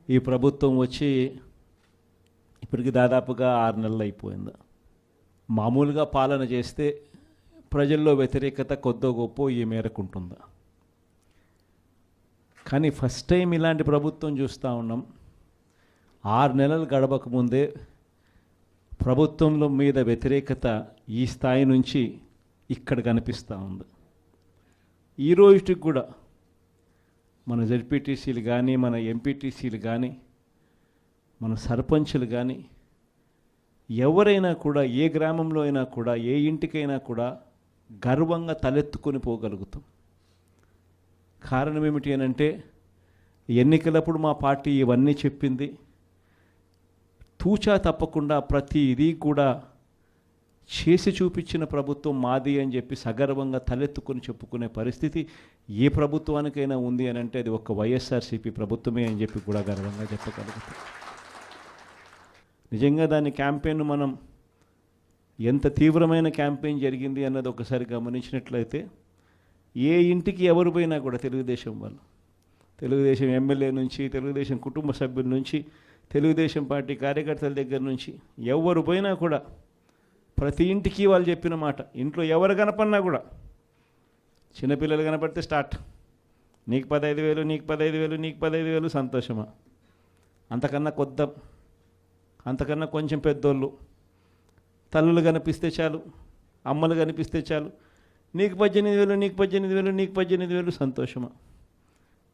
ఈ ప్రభుత్వం వచ్చి ఇప్పటికి దాదాపుగా 6 నెలలు అయిపోయింది. మామూలుగా పాలన చేస్తే ప్రజల్లో వ్యతిరేకత కొద్దో గొప్ప ఈ మేరకు ఉంటుందా? కానీ ఫస్ట్ టైం ఇలాంటి ప్రభుత్వం చూస్తూ ఉన్నాం. 6 నెలలు గడవక ముందే ప్రభుత్వంలో మీద వ్యతిరేకత ఈ స్థాయి నుంచి ఇక్కడ కనిపిస్తూ ఉంది. ఈ రోజుకి కూడా మన జెడ్పీటీసీలు కానీ, మన ఎంపీటీసీలు కానీ, మన సర్పంచులు కానీ, ఎవరైనా కూడా ఏ గ్రామంలో అయినా కూడా, ఏ ఇంటికైనా కూడా గర్వంగా తలెత్తుకొని పోగలుగుతాం. కారణం ఏమిటి అని అంటే, ఎన్నికలప్పుడు మా పార్టీ ఇవన్నీ చెప్పింది. తూచా తప్పకుండా ప్రతి ఇది కూడా చేసి చూపించిన ప్రభుత్వం మాది అని చెప్పి సగర్వంగా తలెత్తుకొని చెప్పుకునే పరిస్థితి ఏ ప్రభుత్వానికైనా ఉంది అని అంటే అది ఒక వైఎస్ఆర్సీపీ ప్రభుత్వమే అని చెప్పి కూడా గర్వంగా చెప్పగలుగుతాం. నిజంగా దాని క్యాంపెయిన్ మనం ఎంత తీవ్రమైన క్యాంపెయిన్ జరిగింది అన్నది ఒకసారి గమనించినట్లయితే, ఏ ఇంటికి ఎవరు పోయినా కూడా తెలుగుదేశం వాళ్ళు, తెలుగుదేశం ఎమ్మెల్యే నుంచి, తెలుగుదేశం కుటుంబ సభ్యుల నుంచి, తెలుగుదేశం పార్టీ కార్యకర్తల దగ్గర నుంచి ఎవరు పోయినా కూడా ప్రతి ఇంటికి వాళ్ళు చెప్పిన మాట, ఇంట్లో ఎవరు కనపడినా కూడా, చిన్నపిల్లలు కనపడితే స్టార్ట్, నీకు 15,000, నీకు 15,000, నీకు 15,000, సంతోషమా? అంతకన్నా కొద్దాం, అంతకన్నా కొంచెం పెద్దోళ్ళు, తల్లులు కనిపిస్తే చాలు, అమ్మలు కనిపిస్తే చాలు, నీకు 18,000, నీకు 18,000, నీకు 18,000, సంతోషమా?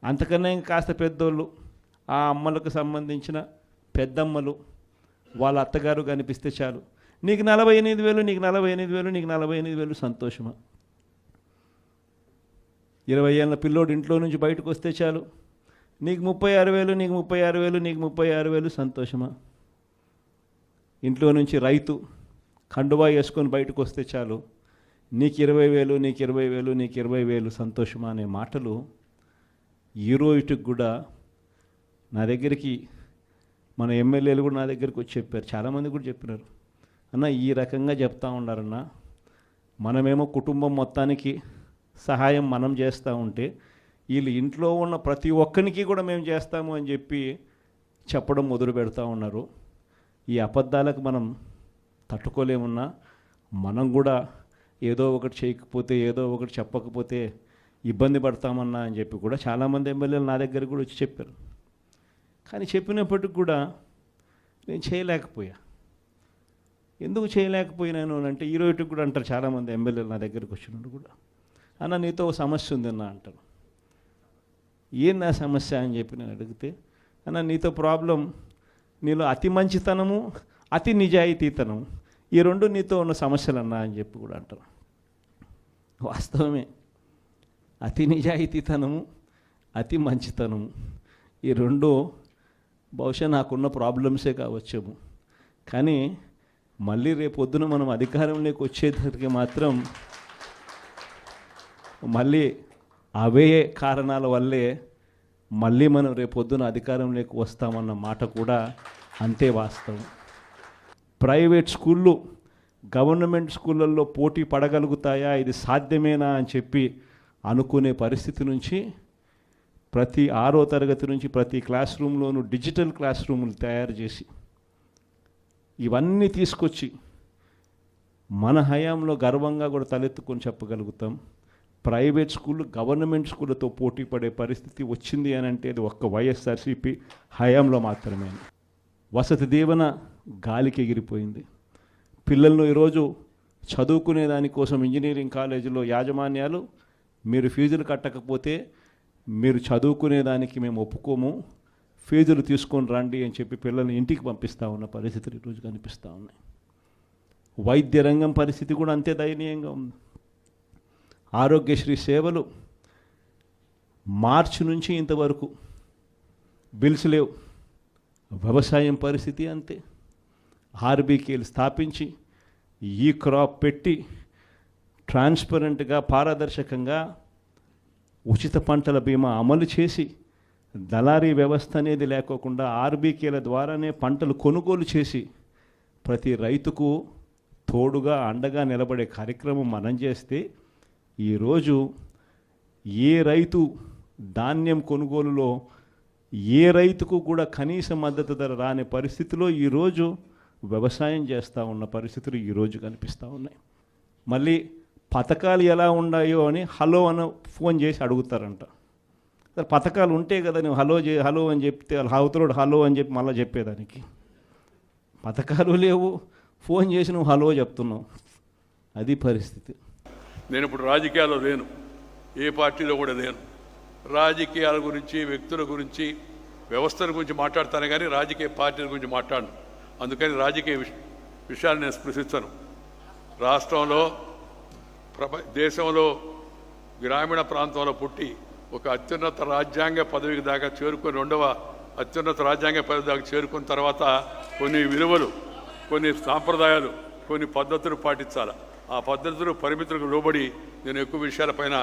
అంతకన్నా ఇంకా కాస్త పెద్దోళ్ళు, ఆ అమ్మలకు సంబంధించిన పెద్దమ్మలు, వాళ్ళ అత్తగారు కనిపిస్తే చాలు, నీకు 48,000, నీకు 48,000, నీకు 48,000, సంతోషమా? 20 ఏళ్ళ పిల్లోడు ఇంట్లో నుంచి బయటకు వస్తే చాలు, నీకు 36,000, నీకు 36,000, నీకు 36,000, సంతోషమా? ఇంట్లో నుంచి రైతు కండువా వేసుకొని బయటకు వస్తే చాలు, నీకు 20,000, నీకు 20,000, నీకు 20,000, సంతోషమా అనే మాటలు ఈ రోజుకి కూడా నా దగ్గరికి మన ఎమ్మెల్యేలు కూడా నా దగ్గరికి వచ్చి చెప్పారు. చాలామంది కూడా చెప్పినారు, అన్న ఈ రకంగా చెప్తా ఉన్నారన్న, మనమేమో కుటుంబం మొత్తానికి సహాయం మనం చేస్తూ ఉంటే వీళ్ళు ఇంట్లో ఉన్న ప్రతి ఒక్కరికి కూడా మేము చేస్తాము అని చెప్పి చెప్పడం మొదలు పెడతా ఉన్నారు. ఈ అబద్ధాలకు మనం తట్టుకోలేమున్నా, మనం కూడా ఏదో ఒకటి చేయకపోతే, ఏదో ఒకటి చెప్పకపోతే ఇబ్బంది పడతామన్నా అని చెప్పి కూడా చాలామంది ఎమ్మెల్యేలు నా దగ్గర కూడా వచ్చి చెప్పారు. కానీ చెప్పినప్పటికి కూడా నేను చేయలేకపోయా. ఎందుకు చేయలేకపోయినాను అంటే, ఈ రోజుకి కూడా అంటారు చాలామంది ఎమ్మెల్యేలు నా దగ్గరికి వచ్చినప్పుడు కూడా, అన్న నీతో ఒక సమస్య ఉందన్న అంటారు. ఏంది ఆ సమస్య అని చెప్పి నేను అడిగితే, అన్న నీతో ప్రాబ్లం, నీలో అతి మంచితనము, అతి నిజాయితీతనం, ఈ రెండు నీతో ఉన్న సమస్యలు అన్నా అని చెప్పి కూడా అంటారు. వాస్తవమే, అతి నిజాయితీతనము, అతి మంచితనము, ఈ రెండు బహుశా నాకున్న ప్రాబ్లమ్సే కావచ్చేమో. కానీ మళ్ళీ రేపొద్దున మనం అధికారంలోకి వచ్చేసరికి మాత్రం మళ్ళీ అవే కారణాల వల్లే మళ్ళీ మనం రేపొద్దున అధికారంలోకి వస్తామన్న మాట కూడా అంతే వాస్తవం. ప్రైవేట్ స్కూళ్ళు గవర్నమెంట్ స్కూళ్ళల్లో పోటీ పడగలుగుతాయా, ఇది సాధ్యమేనా అని చెప్పి అనుకునే పరిస్థితి నుంచి ప్రతి 6వ తరగతి నుంచి ప్రతి క్లాస్ రూమ్లోనూ డిజిటల్ క్లాస్ రూములు తయారు చేసి ఇవన్నీ తీసుకొచ్చి మన హయాంలో గర్వంగా కూడా తలెత్తుకొని చెప్పగలుగుతాం. ప్రైవేట్ స్కూళ్ళు గవర్నమెంట్ స్కూళ్ళతో పోటీ పడే పరిస్థితి వచ్చింది అని అంటే అది ఒక్క వైఎస్ఆర్సీపీ హయాంలో మాత్రమే. వసతి దీవెన గాలికి ఎగిరిపోయింది. పిల్లలను ఈరోజు చదువుకునే దానికోసం ఇంజనీరింగ్ కాలేజీలో యాజమాన్యాలు, మీరు ఫీజులు కట్టకపోతే మీరు చదువుకునేదానికి మేము ఒప్పుకోము, ఫీజులు తీసుకొని రండి అని చెప్పి పిల్లల్ని ఇంటికి పంపిస్తూ ఉన్న పరిస్థితులు ఈరోజు కనిపిస్తూ ఉన్నాయి. వైద్య రంగం పరిస్థితి కూడా అంతే దయనీయంగా ఉంది. ఆరోగ్యశ్రీ సేవలు మార్చి నుంచి ఇంతవరకు బిల్స్ లేవు. వ్యవసాయం పరిస్థితి అంతే. ఆర్బీకేలు స్థాపించి ఈ క్రాప్ పెట్టి ట్రాన్స్పరెంట్గా, పారదర్శకంగా ఉచిత పంటల బీమా అమలు చేసి దళారీ వ్యవస్థ అనేది లేకోకుండా ఆర్బీకేల ద్వారానే పంటలు కొనుగోలు చేసి ప్రతి రైతుకు తోడుగా అండగా నిలబడే కార్యక్రమం మనం చేస్తే, ఈరోజు ఏ రైతు ధాన్యం కొనుగోలులో ఏ రైతుకు కూడా కనీస మద్దతు ధర రాని పరిస్థితిలో ఈరోజు వ్యవసాయం చేస్తూ ఉన్న పరిస్థితులు ఈరోజు కనిపిస్తూ ఉన్నాయి. మళ్ళీ పథకాలు ఎలా ఉన్నాయో అని హలో అని ఫోన్ చేసి అడుగుతారంట. పథకాలు ఉంటే కదా నువ్వు హలో అని చెప్తే అవతలోడు హలో అని చెప్పి మళ్ళీ చెప్పేదానికి. పథకాలు లేవు, ఫోన్ చేసి నువ్వు హలో చెప్తున్నావు. అది పరిస్థితి. నేను ఇప్పుడు రాజకీయాల్లో లేను, ఏ పార్టీలో కూడా లేను. రాజకీయాల గురించి, వ్యక్తుల గురించి, వ్యవస్థల గురించి మాట్లాడతాను కానీ రాజకీయ పార్టీల గురించి మాట్లాడను. అందుకని రాజకీయ విషయాలు నేను స్పృశిస్తాను. రాష్ట్రంలో, దేశంలో, గ్రామీణ ప్రాంతంలో పుట్టి ఒక అత్యున్నత రాజ్యాంగ పదవికి దాకా చేరుకొని, రెండవ అత్యున్నత రాజ్యాంగ పదవి దాకా చేరుకున్న తర్వాత కొన్ని విలువలు, కొన్ని సాంప్రదాయాలు, కొన్ని పద్ధతులు పాటించాలి. ఆ పద్ధతులు, పరిమితులకు లోబడి నేను ఎక్కువ విషయాలపైన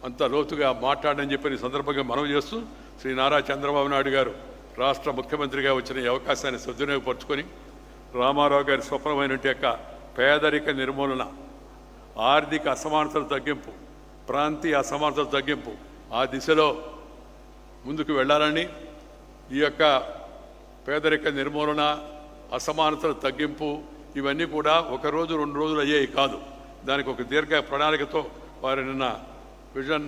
అంత లోతుగా మాట్లాడని చెప్పి సందర్భంగా మనవి చేస్తూ, శ్రీ నారా చంద్రబాబు నాయుడు గారు రాష్ట్ర ముఖ్యమంత్రిగా వచ్చిన ఈ అవకాశాన్ని సద్వినియోగపరుచుకొని రామారావు గారి స్వప్నమైన యొక్క పేదరిక నిర్మూలన, ఆర్థిక అసమానతల తగ్గింపు, ప్రాంతీయ అసమానతల తగ్గింపు, ఆ దిశలో ముందుకు వెళ్ళాలని, ఈ యొక్క పేదరిక నిర్మూలన, అసమానతల తగ్గింపు ఇవన్నీ కూడా ఒకరోజు 2 రోజులు అయ్యేవి కాదు. దానికి ఒక దీర్ఘ ప్రణాళికతో వారు నిన్న విజన్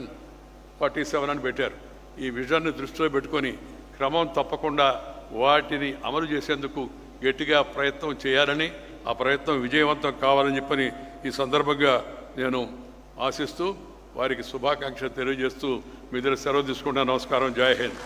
47 అని పెట్టారు. ఈ విజన్ని దృష్టిలో పెట్టుకొని క్రమం తప్పకుండా వాటిని అమలు చేసేందుకు గట్టిగా ప్రయత్నం చేయాలని, ఆ ప్రయత్నం విజయవంతం కావాలని చెప్పని ఈ సందర్భంగా నేను ఆశిస్తూ వారికి శుభాకాంక్షలు తెలియజేస్తూ మీ దగ్గర సెలవు తీసుకుంటున్నాను. నమస్కారం. జై హింద్.